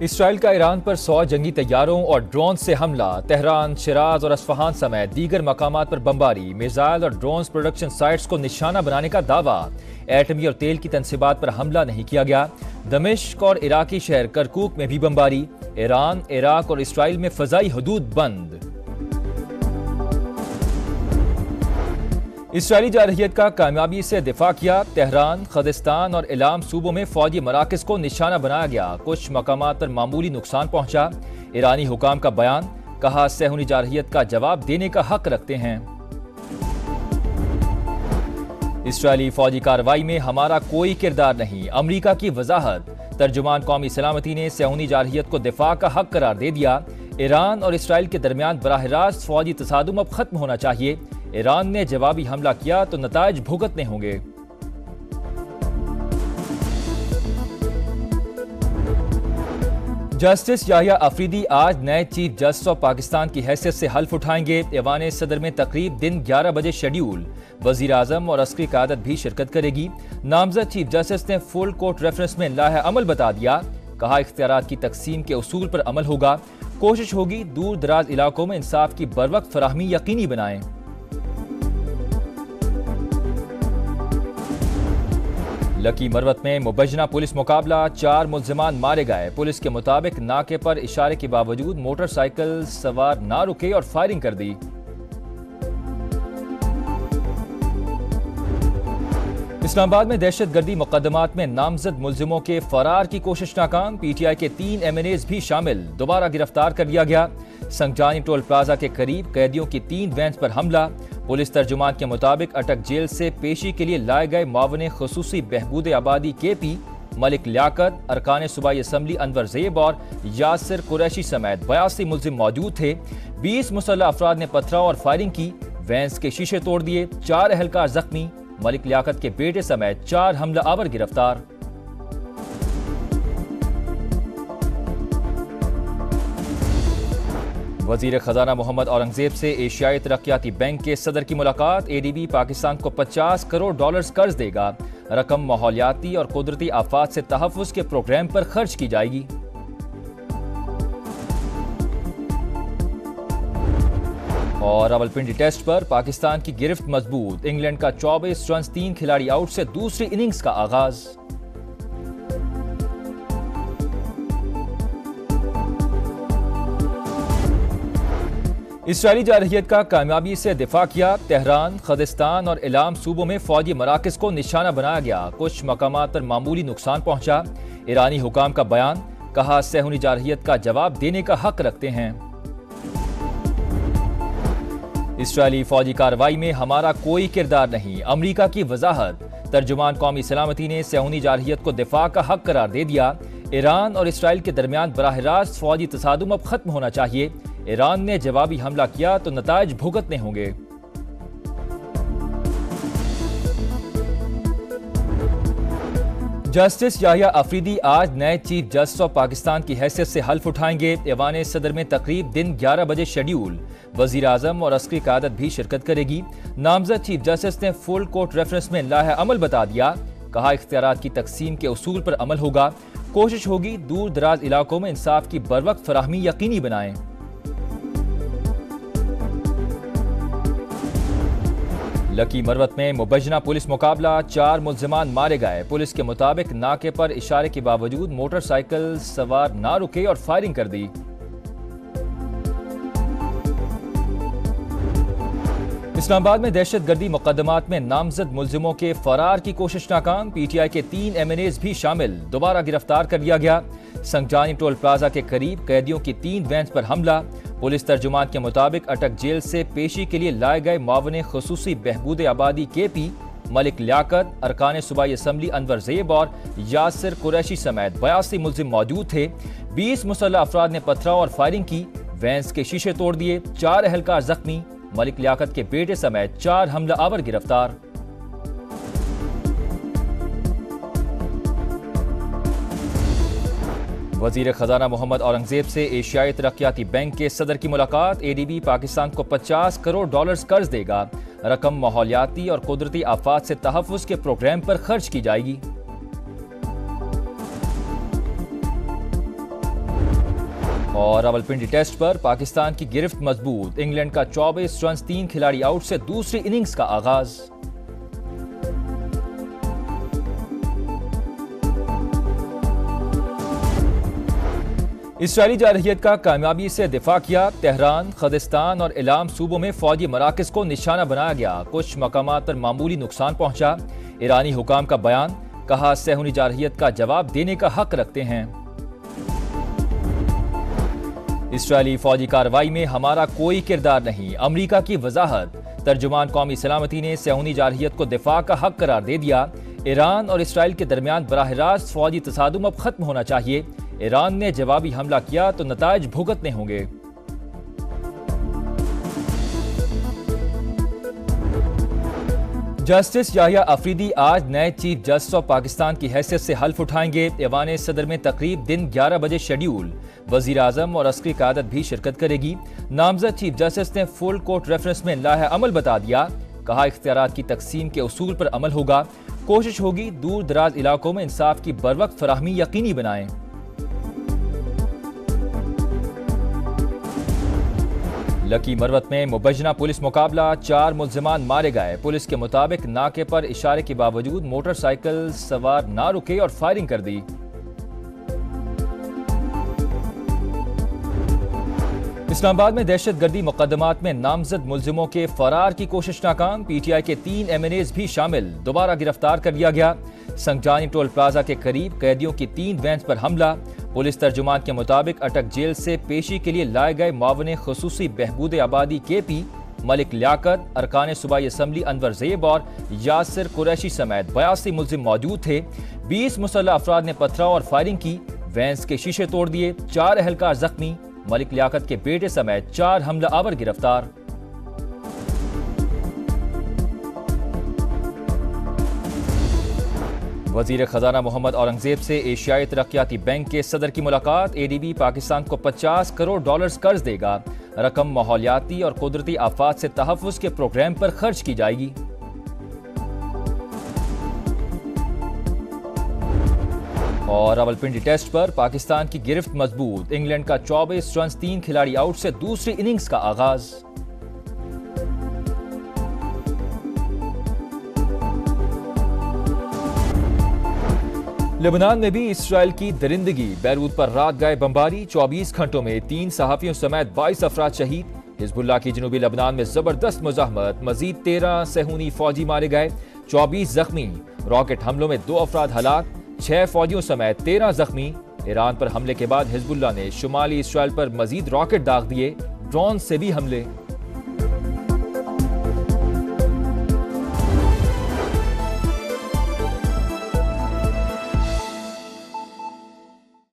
Israel का Iran पर 100 जंगी तैयारों और ड्रोन से हमला। तेहरान, शिराज और अस्फहान समेत दीगर मकामात पर बमबारी। मिसाइल और ड्रोन प्रोडक्शन साइट्स को निशाना बनाने का दावा। एटमी और तेल की तंसीबात पर हमला नहीं किया गया। दमिश्क और इराकी शहर करकुक में भी बमबारी। ईरान, इराक और इसराइल में फजाई हदूद बंद। इसराइली जारहियत का कामयाबी से दिफा किया। तेहरान, खदिस्तान और इलाम सूबों में फौजी मराकज को निशाना बनाया गया। कुछ मकामात पर मामूली नुकसान पहुंचा। ईरानी हुकाम का बयान, कहा सहूनी जारहियत का जवाब देने का हक रखते हैं। इसराइली फौजी कार्रवाई में हमारा कोई किरदार नहीं, अमरीका की वजाहत। तर्जुमान कौमी सलामती ने सहूनी जारहियत को दिफा का हक करार दे दिया। ईरान और इसराइल के दरमियान बराह रास्त फौजी तसादुम अब खत्म होना चाहिए। ईरान ने जवाबी हमला किया तो नताइज भुगतने होंगे। जस्टिस याहिया अफरीदी आज नए चीफ जस्टिस ऑफ पाकिस्तान की हैसियत से हल्फ उठाएंगे। ऐवान सदर में तकरीब दिन 11 बजे शेड्यूल। वजीर आजम और अस्करी क़यादत भी शिरकत करेगी। नामजद चीफ जस्टिस ने फुल कोर्ट रेफरेंस में लाहे अमल बता दिया। कहा इख्तियारात की तकसीम के उसूल पर अमल होगा। कोशिश होगी दूर दराज इलाकों में इंसाफ की बरवक्त फराहमी यकीनी बनाएं। लकी मरवत में मुबजना पुलिस मुकाबला। 4 मुल्जिमान मारे गए। पुलिस के मुताबिक नाके पर इशारे के बावजूद मोटरसाइकिल सवार ना रुके और फायरिंग कर दी। इस्लामाबाद में दहशतगर्दी मुकदमात में नामजद मुल्जिमों के फरार की कोशिश नाकाम। पीटीआई के 3 MNAs भी शामिल, दोबारा गिरफ्तार कर लिया गया। संगजानी टोल प्लाजा के करीब कैदियों की 3 वैन्स पर हमला। पुलिस तर्जुमान के मुताबिक अटक जेल से पेशी के लिए लाए गए मावने खुसूसी बहबूद आबादी KP मलिक लियाकत, अरकान सूबाई असम्बली अनवर ज़ेब और यासिर कुरैशी समेत 82 मुल्जिम मौजूद थे। 20 मुसल्लह अफराद ने पथराव और फायरिंग की। वैन्स के शीशे तोड़ दिए। 4 अहलकार जख्मी। मलिक लियाकत के बेटे समेत 4 हमला आवर गिरफ्तार। वजीर खजाना मोहम्मद औरंगजेब से एशियाई तरक्याती बैंक के सदर की मुलाकात। ADB पाकिस्तान को $50 करोड़ कर्ज देगा। रकम माहौलियाती और कुदरती आफात से तहफ़्फ़ुज़ के प्रोग्राम पर खर्च की जाएगी। और रावलपिंडी टेस्ट पर पाकिस्तान की गिरफ्त मजबूत। इंग्लैंड का 24 रन 3 खिलाड़ी आउट से दूसरी इनिंग्स का आगाज। इसराइली जारहियत का कामयाबी से दिफा किया। तेहरान, खदिस्तान और इलाम सूबों में फौजी मराकज को निशाना बनाया गया। कुछ मकामात पर मामूली नुकसान पहुंचा। ईरानी हुकाम का बयान, कहा सहूनी जारहियत का जवाब देने का हक रखते हैं। इसराइली फौजी कार्रवाई में हमारा कोई किरदार नहीं, अमरीका की वजाहत। तर्जुमान कौमी सलामती ने सहूनी जारहियत को दिफा का हक करार दे दिया। ईरान और इसराइल के दरमियान बराह रास्त फौजी तसादुम अब खत्म होना चाहिए। ईरान ने जवाबी हमला किया तो नताइज भुगतने होंगे। जस्टिस याहिया अफरीदी आज नए चीफ जस्टिस ऑफ पाकिस्तान की हैसियत से हल्फ उठाएंगे। ऐवान सदर में तकरीब दिन 11 बजे शेड्यूल। वजीर आजम और अस्करी क़यादत भी शिरकत करेगी। नामजद चीफ जस्टिस ने फुल कोर्ट रेफरेंस में लाहे अमल बता दिया। कहा इख्तियारात की तकसीम के उसूल पर अमल होगा। कोशिश होगी दूर दराज इलाकों में इंसाफ की बरवक्त फराहमी यकीनी बनाएं। लकी मरवत में मुबजना पुलिस मुकाबला। 4 मुल्जिमान मारे गए। पुलिस के मुताबिक नाके पर इशारे के बावजूद मोटरसाइकिल सवार ना रुके और फायरिंग कर दी। इस्लामाबाद में दहशतगर्दी मुकदमात में नामजद मुल्जिमों के फरार की कोशिश नाकाम। पीटीआई के 3 MNAs भी शामिल, दोबारा गिरफ्तार कर लिया गया। संगजानी टोल प्लाजा के करीब कैदियों की 3 वैन्स पर हमला। पुलिस तर्जुमान के मुताबिक अटक जेल से पेशी के लिए लाए गए मावने खुसूसी बहबूद आबादी KP मलिक लियाकत, अरकान सूबाई असम्बली अनवर ज़ेब और यासिर कुरैशी समेत 82 मुल्जिम मौजूद थे। 20 मुसल्लह अफराद ने पथराव और फायरिंग की। वैन्स के शीशे तोड़ दिए। 4 अहलकार जख्मी। मलिक लियाकत के बेटे समेत 4 हमला आवर गिरफ्तार। वजीर खजाना मोहम्मद औरंगजेब से एशियाई तरक्याती बैंक के सदर की मुलाकात। ADB पाकिस्तान को $50 करोड़ कर्ज देगा। रकम माहौलियाती और कुदरती आफात से तहफ़्फ़ुज़ के प्रोग्राम पर खर्च की जाएगी। और रावलपिंडी टेस्ट पर पाकिस्तान की गिरफ्त मजबूत, इंग्लैंड का 24 रन 3 खिलाड़ी आउट से दूसरी इनिंग्स का आगाज। इसराइली जारहियत का कामयाबी से दिफा किया, तेहरान, खदिस्तान और इलाम सूबों में फौजी मराकज को निशाना बनाया गया, कुछ मकामात पर मामूली नुकसान पहुंचा। ईरानी हुकाम का बयान, कहा सहूनी जारहियत का जवाब देने का हक रखते हैं। इसराइली फौजी कार्रवाई में हमारा कोई किरदार नहीं, अमरीका की वजाहत। तर्जुमान कौमी सलामती ने सहूनी जारहियत को दिफा का हक करार दे दिया। ईरान और इसराइल के दरमियान बराह रास्त फौजी तसादुम अब खत्म होना चाहिए। ईरान ने जवाबी हमला किया तो नताइज भुगतने होंगे। जस्टिस याहिया अफरीदी आज नए चीफ जस्टिस ऑफ पाकिस्तान की हैसियत से हल्फ उठाएंगे। ऐवान सदर में तकरीब दिन 11 बजे शेड्यूल। वजीर आजम और अस्करी क़यादत भी शिरकत करेगी। नामजद चीफ जस्टिस ने फुल कोर्ट रेफरेंस में लाहे अमल बता दिया, कहा इख्तियारात की तकसीम के उसूल पर अमल होगा, कोशिश होगी दूर दराज इलाकों में इंसाफ की बरवक्त फराहमी यकीनी बनाएं। लकी मरवत में मुबजना पुलिस मुकाबला, 4 मुल्जिमान मारे गए। पुलिस के मुताबिक नाके पर इशारे के बावजूद मोटरसाइकिल सवार ना रुके और फायरिंग कर दी। इस्लामाबाद में दहशतगर्दी मुकदमात में नामजद मुल्जिमों के फरार की कोशिश नाकाम, पीटीआई के 3 MNAs भी शामिल, दोबारा गिरफ्तार कर लिया गया। संगजानी टोल प्लाजा के करीब कैदियों की 3 वैन्स पर हमला। पुलिस तर्जुमान के मुताबिक अटक जेल से पेशी के लिए लाए गए मुआविन खुसूसी बहबूद आबादी KP मलिक लियाकत, अरकान सूबाई असम्बली अनवर ज़ेब और यासिर कुरैशी समेत 82 मुल्जिम मौजूद थे। 20 मुसल्लह अफराद ने पथराव और फायरिंग की, वैन्स के शीशे तोड़ दिए, 4 अहलकार जख्मी। मलिक लियाकत के बेटे समेत 4 हमला आवर गिरफ्तार। वजीर खजाना मोहम्मद औरंगजेब से एशियाई तरक्याती बैंक के सदर की मुलाकात। ADB पाकिस्तान को $50 करोड़ कर्ज देगा, रकम माहौलियाती और कुदरती आफात से तहफ़्फ़ुज़ के प्रोग्राम पर खर्च की जाएगी। और रावलपिंडी टेस्ट पर पाकिस्तान की गिरफ्त मजबूत, इंग्लैंड का 24 रन 3 खिलाड़ी आउट से दूसरी इनिंग्स का आगाज। लेबनान में भी इसराइल की दरिंदगी, बैरूत पर रात गए बमबारी, 24 घंटों में 3 सहाफियों समेत 22 अफराद शहीद। हिजबुल्लाह की जनूबी लेबनान में जबरदस्त मुजाहमत, मजीद 13 सहूनी फौजी मारे गए, 24 जख्मी। रॉकेट हमलों में 2 अफराद हलाक, 6 फौजियों समेत 13 जख्मी। ईरान पर हमले के बाद हिजबुल्लाह ने शुमाली इसराइल पर मजीद रॉकेट दाग दिए, ड्रोन से भी हमले।